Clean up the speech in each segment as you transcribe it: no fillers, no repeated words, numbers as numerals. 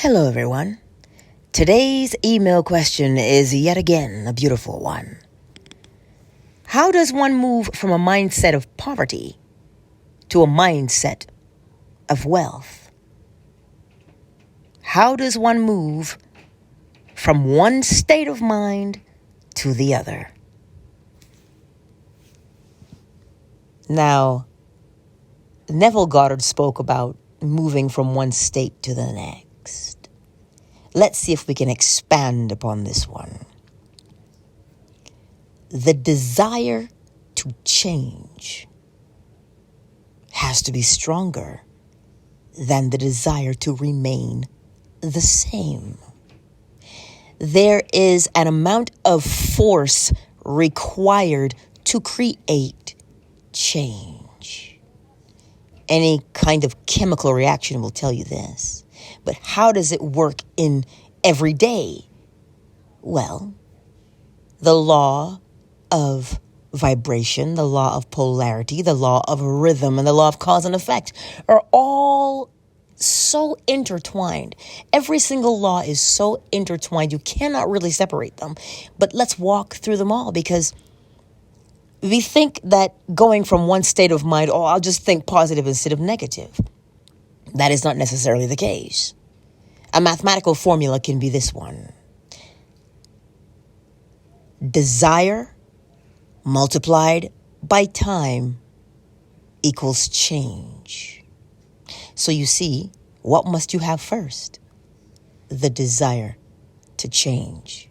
Hello, everyone. Today's email question is yet again a beautiful one. How does one move from a mindset of poverty to a mindset of wealth? How does one move from one state of mind to the other? Now, Neville Goddard spoke about moving from one state to the next. Let's see if we can expand upon this one. The desire to change has to be stronger than the desire to remain the same. There is an amount of force required to create change. Any kind of chemical reaction will tell you this. But how does it work in every day? Well, the law of vibration, the law of polarity, the law of rhythm, and the law of cause and effect are all so intertwined. Every single law is so intertwined, you cannot really separate them. But let's walk through them all, because we think that going from one state of mind, I'll just think positive instead of negative. That is not necessarily the case. A mathematical formula can be this one. Desire multiplied by time equals change. So you see, what must you have first? The desire to change.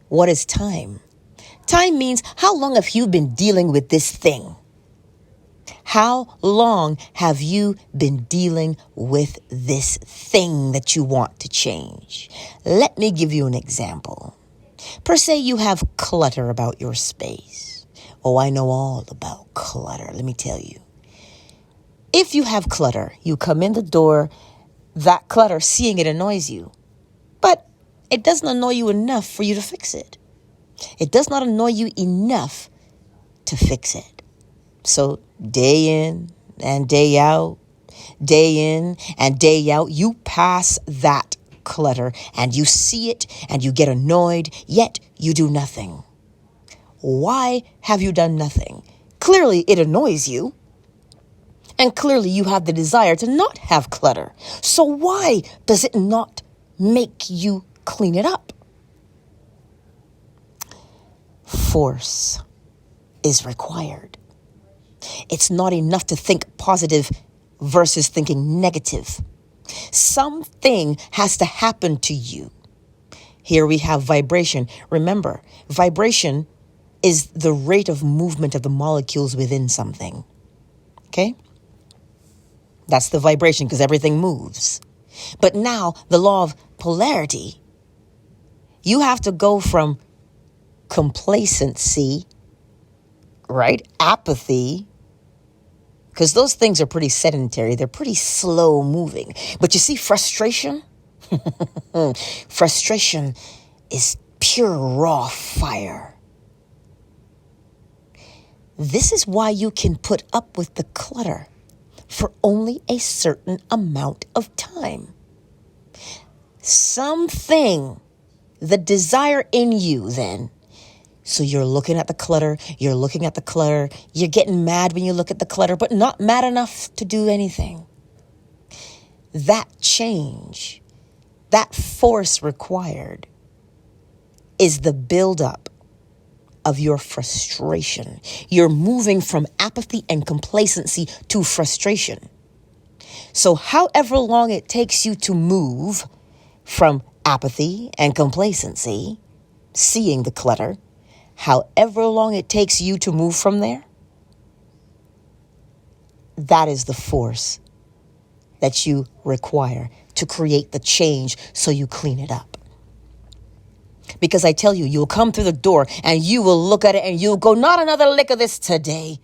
What is time? Time means how long have you been dealing with this thing? How long have you been dealing with this thing that you want to change? Let me give you an example. Per se, you have clutter about your space. I know all about clutter. Let me tell you. If you have clutter, you come in the door, that clutter, seeing it annoys you. But it doesn't annoy you enough for you to fix it. It does not annoy you enough to fix it. So day in and day out, you pass that clutter and you see it and you get annoyed, yet you do nothing. Why have you done nothing? Clearly it annoys you. And clearly you have the desire to not have clutter. So why does it not make you clean it up? Force is required. It's not enough to think positive versus thinking negative. Something has to happen to you. Here we have vibration. Remember, vibration is the rate of movement of the molecules within something. Okay? That's the vibration, because everything moves. But now, the law of polarity, you have to go from complacency, right? Apathy, because those things are pretty sedentary. They're pretty slow moving. But you see, frustration? Frustration is pure raw fire. This is why you can put up with the clutter for only a certain amount of time. Something, the desire in you then. So you're looking at the clutter, you're getting mad when you look at the clutter, but not mad enough to do anything. That change, that force required is the buildup of your frustration. You're moving from apathy and complacency to frustration. So however long it takes you to move from apathy and complacency, seeing the clutter, however long it takes you to move from there, that is the force that you require to create the change so you clean it up. Because I tell you, you'll come through the door and you will look at it and you'll go, not another lick of this today.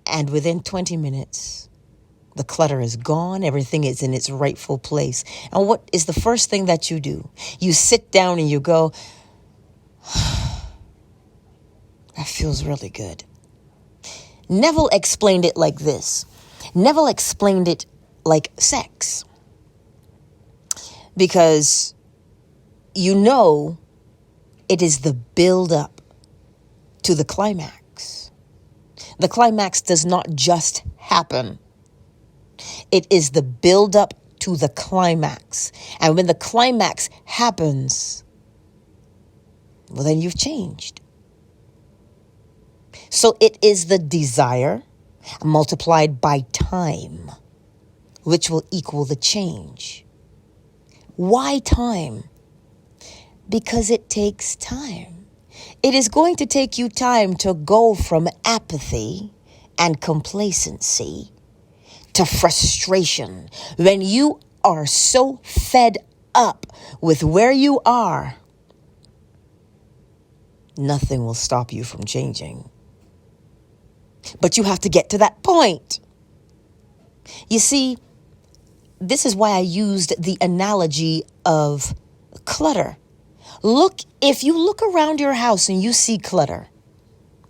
And within 20 minutes, the clutter is gone. Everything is in its rightful place. And what is the first thing that you do? You sit down and you go, that feels really good. Neville explained it like this. Neville explained it like sex. because you know it is the build-up to the climax. The climax does not just happen. It is the build-up to the climax. And when the climax happens, well, then you've changed. So it is the desire multiplied by time, which will equal the change. Why time? Because it takes time. It is going to take you time to go from apathy and complacency to frustration. When you are so fed up with where you are, nothing will stop you from changing. But you have to get to that point. You see, this is why I used the analogy of clutter. If you look around your house and you see clutter,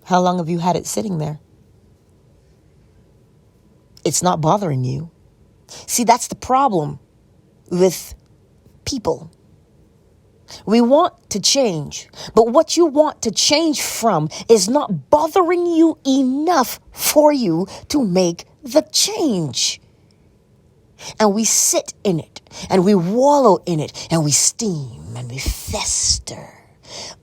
how long have you had it sitting there? It's not bothering you. See, that's the problem with people. We want to change, but what you want to change from is not bothering you enough for you to make the change. And we sit in it, and we wallow in it, and we steam, and we fester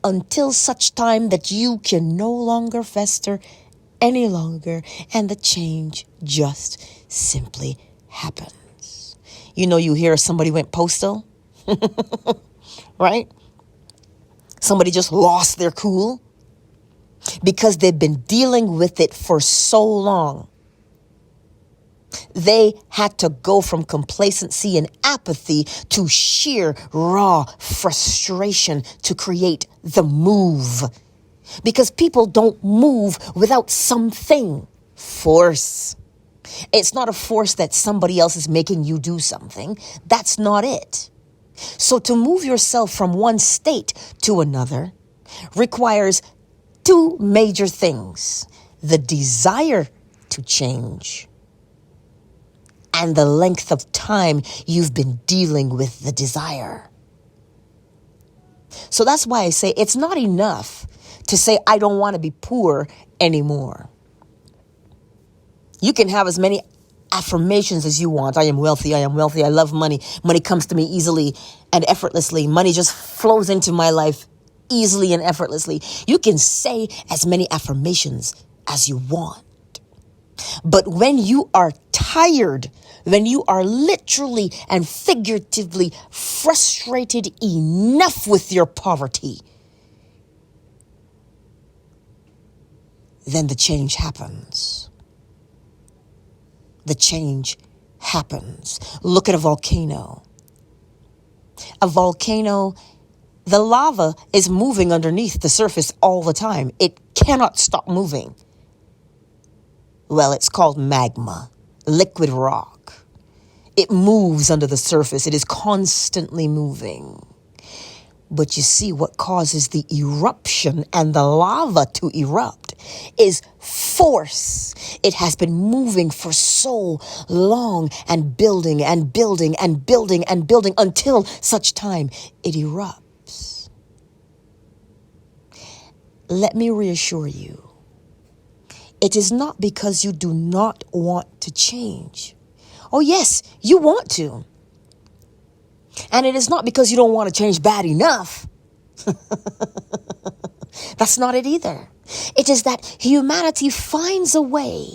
until such time that you can no longer fester any longer, and the change just simply happens. You know, you hear somebody went postal, right? Somebody just lost their cool because they've been dealing with it for so long. They had to go from complacency and apathy to sheer raw frustration to create the move. Because people don't move without something. Force. It's not a force that somebody else is making you do something. That's not it. So to move yourself from one state to another requires two major things: the desire to change and the length of time you've been dealing with the desire. So that's why I say it's not enough to say, I don't want to be poor anymore. You can have as many affirmations as you want. I am wealthy. I am wealthy. I love money. Money comes to me easily and effortlessly. Money just flows into my life easily and effortlessly. You can say as many affirmations as you want. But when you are tired, when you are literally and figuratively frustrated enough with your poverty, then the change happens. The change happens. Look at a volcano. A volcano, the lava is moving underneath the surface all the time. It cannot stop moving. Well, it's called magma, liquid rock. It moves under the surface. It is constantly moving. But you see, what causes the eruption and the lava to erupt is force. It has been moving for so long and building and building and building and building until such time it erupts. Let me reassure you, it is not because you do not want to change. Oh yes, you want to. And it is not because you don't want to change bad enough. That's not it either. It is that humanity finds a way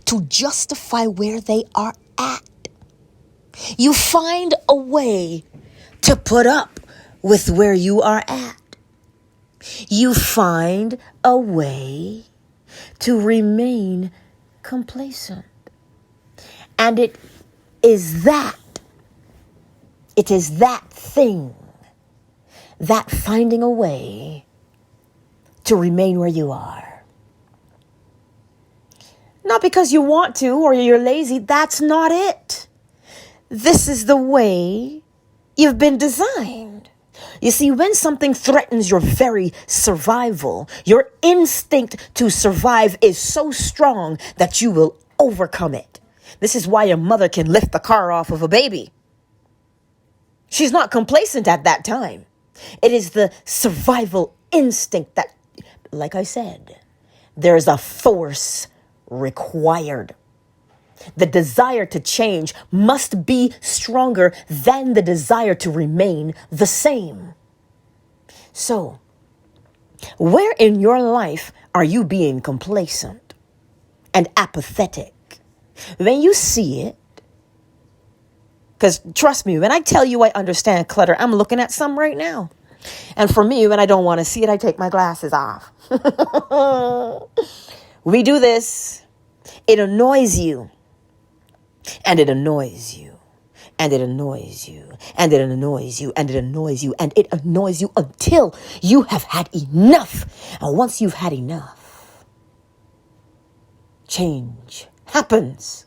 to justify where they are at. You find a way to put up with where you are at. You find a way to remain complacent. And it is that thing, that finding a way to remain where you are. Not because you want to or you're lazy. That's not it. This is the way you've been designed. You see, when something threatens your very survival, your instinct to survive is so strong that you will overcome it. This is why a mother can lift the car off of a baby. She's not complacent at that time. It is the survival instinct that, like I said, there's a force required. The desire to change must be stronger than the desire to remain the same. So, where in your life are you being complacent and apathetic? When you see it, because trust me, when I tell you I understand clutter, I'm looking at some right now. And for me, when I don't want to see it, I take my glasses off. We do this. It annoys you. And it annoys you. And it annoys you. And it annoys you. And it annoys you. And it annoys you until you have had enough. And once you've had enough, change happens.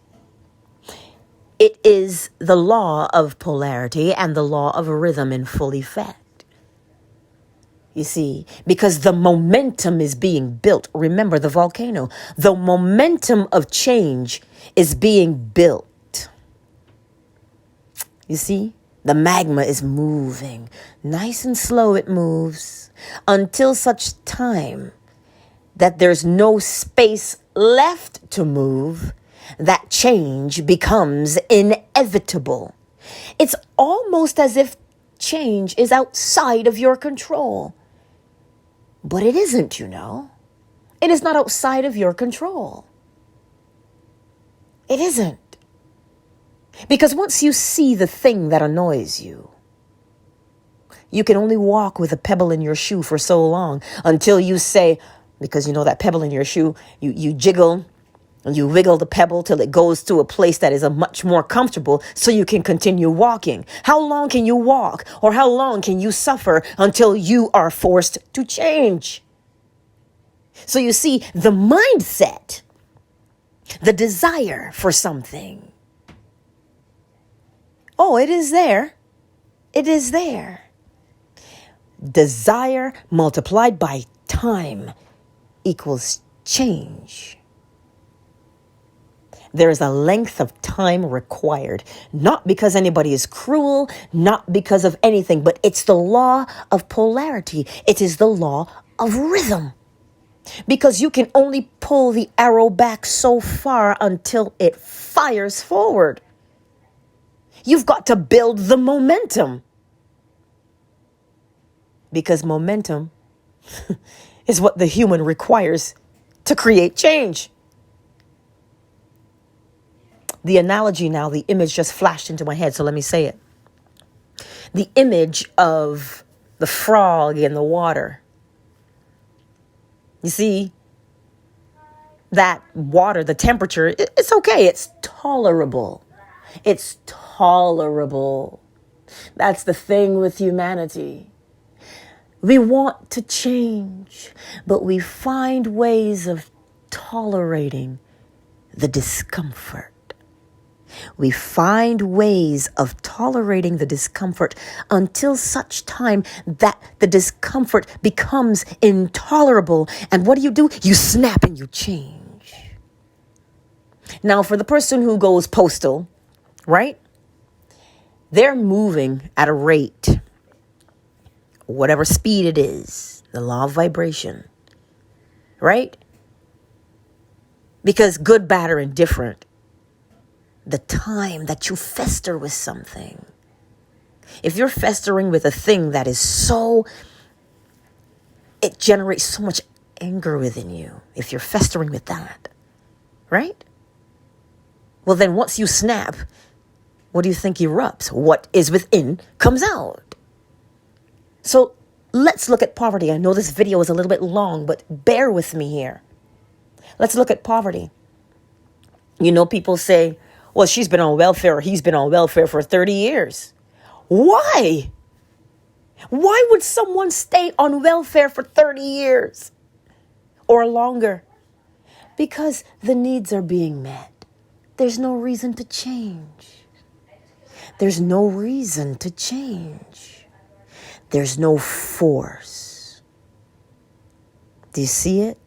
It is the law of polarity and the law of rhythm in full effect. You see, because the momentum is being built. Remember the volcano. The momentum of change is being built. You see, the magma is moving. Nice and slow it moves until such time that there's no space left to move. That change becomes inevitable. It's almost as if change is outside of your control. But it isn't, you know. It is not outside of your control. It isn't. Because once you see the thing that annoys you, you can only walk with a pebble in your shoe for so long until you say, because you know that pebble in your shoe, you jiggle, and you wiggle the pebble till it goes to a place that is a much more comfortable so you can continue walking. How long can you walk or how long can you suffer until you are forced to change? So you see, the mindset, the desire for something, it is there. It is there. Desire multiplied by time equals change. There is a length of time required, not because anybody is cruel, not because of anything, but it's the law of polarity. It is the law of rhythm. Because you can only pull the arrow back so far until it fires forward. You've got to build the momentum. Because momentum is what the human requires to create change. The analogy now, the image just flashed into my head, so let me say it. The image of the frog in the water. You see, that water, the temperature, it's okay. It's tolerable. It's tolerable. That's the thing with humanity. We want to change, but we find ways of tolerating the discomfort. We find ways of tolerating the discomfort until such time that the discomfort becomes intolerable. And what do? You snap and you change. Now, for the person who goes postal, right? They're moving at a rate, whatever speed it is, the law of vibration, right? Because good, bad, or indifferent, the time that you fester with something. If you're festering with a thing that is it generates so much anger within you. If you're festering with that, right? Well, then once you snap, what do you think erupts? What is within comes out. So let's look at poverty. I know this video is a little bit long, but bear with me here. Let's look at poverty. You know, people say, well, she's been on welfare or he's been on welfare for 30 years. Why? Why would someone stay on welfare for 30 years or longer? Because the needs are being met. There's no reason to change. There's no reason to change. There's no force. Do you see it?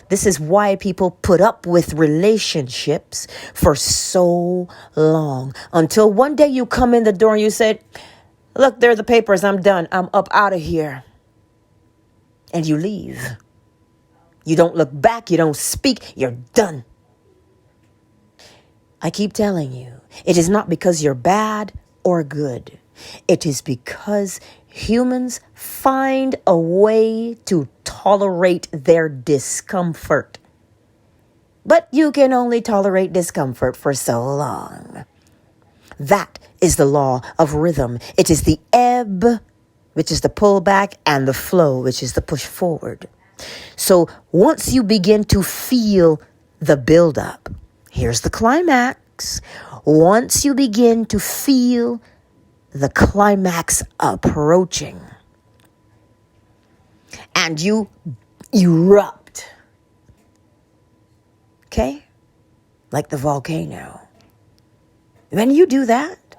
This is why people put up with relationships for so long. Until one day you come in the door and you said, Look, there are the papers. I'm done. I'm up out of here. And you leave. You don't look back. You don't speak. You're done. I keep telling you, it is not because you're bad or good. It is because humans find a way to tolerate their discomfort. But you can only tolerate discomfort for so long. That is the law of rhythm. It is the ebb, which is the pull back, and the flow, which is the push forward. So once you begin to feel the buildup, here's the climax. Once you begin to feel the climax approaching and you erupt, okay, like the volcano, when you do that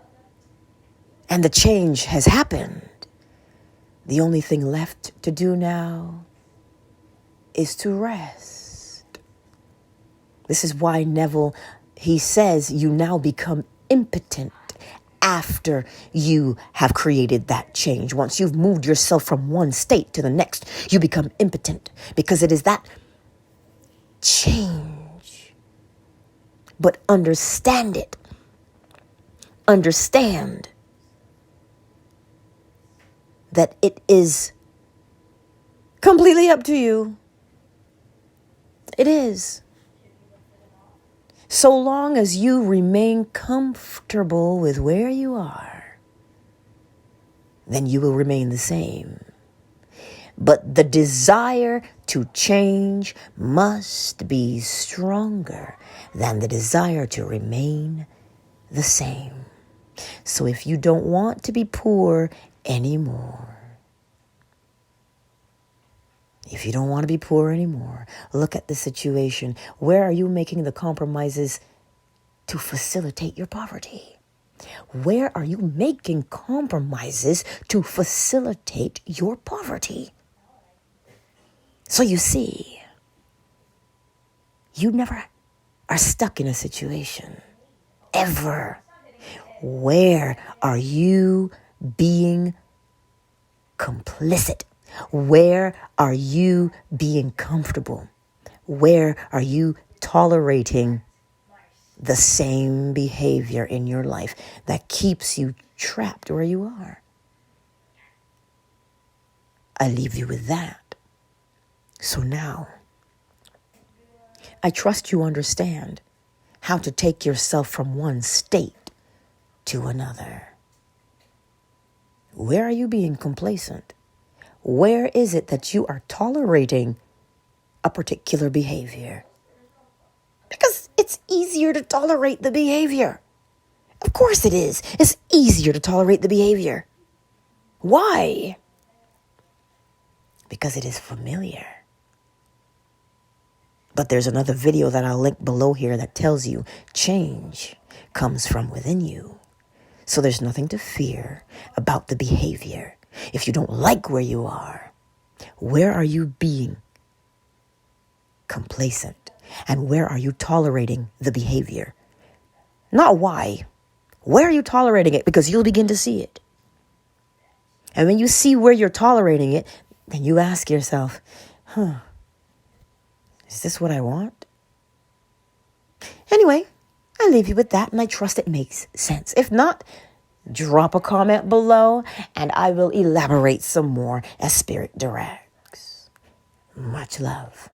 and the change has happened, the only thing left to do now is to rest. This is why Neville, he says, you now become impotent after you have created that change. Once you've moved yourself from one state to the next, you become impotent because it is that change. But understand it. Understand that it is completely up to you. It is. So long as you remain comfortable with where you are, then you will remain the same. But the desire to change must be stronger than the desire to remain the same. So if you don't want to be poor anymore, if you don't want to be poor anymore, look at the situation. Where are you making the compromises to facilitate your poverty? Where are you making compromises to facilitate your poverty? So you see, you never are stuck in a situation, ever. Where are you being complicit? Where are you being comfortable? Where are you tolerating the same behavior in your life that keeps you trapped where you are? I leave you with that. So now, I trust you understand how to take yourself from one state to another. Where are you being complacent? Where is it that you are tolerating a particular behavior? Because it's easier to tolerate the behavior. Of course it is. It's easier to tolerate the behavior. Why? Because it is familiar. But there's another video that I'll link below here that tells you change comes from within you. So there's nothing to fear about the behavior. If you don't like where you are, where are you being complacent? And where are you tolerating the behavior? Not why. Where are you tolerating it? Because you'll begin to see it. And when you see where you're tolerating it, then you ask yourself, is this what I want? Anyway, I leave you with that, and I trust it makes sense. If not, drop a comment below, and I will elaborate some more as Spirit directs. Much love.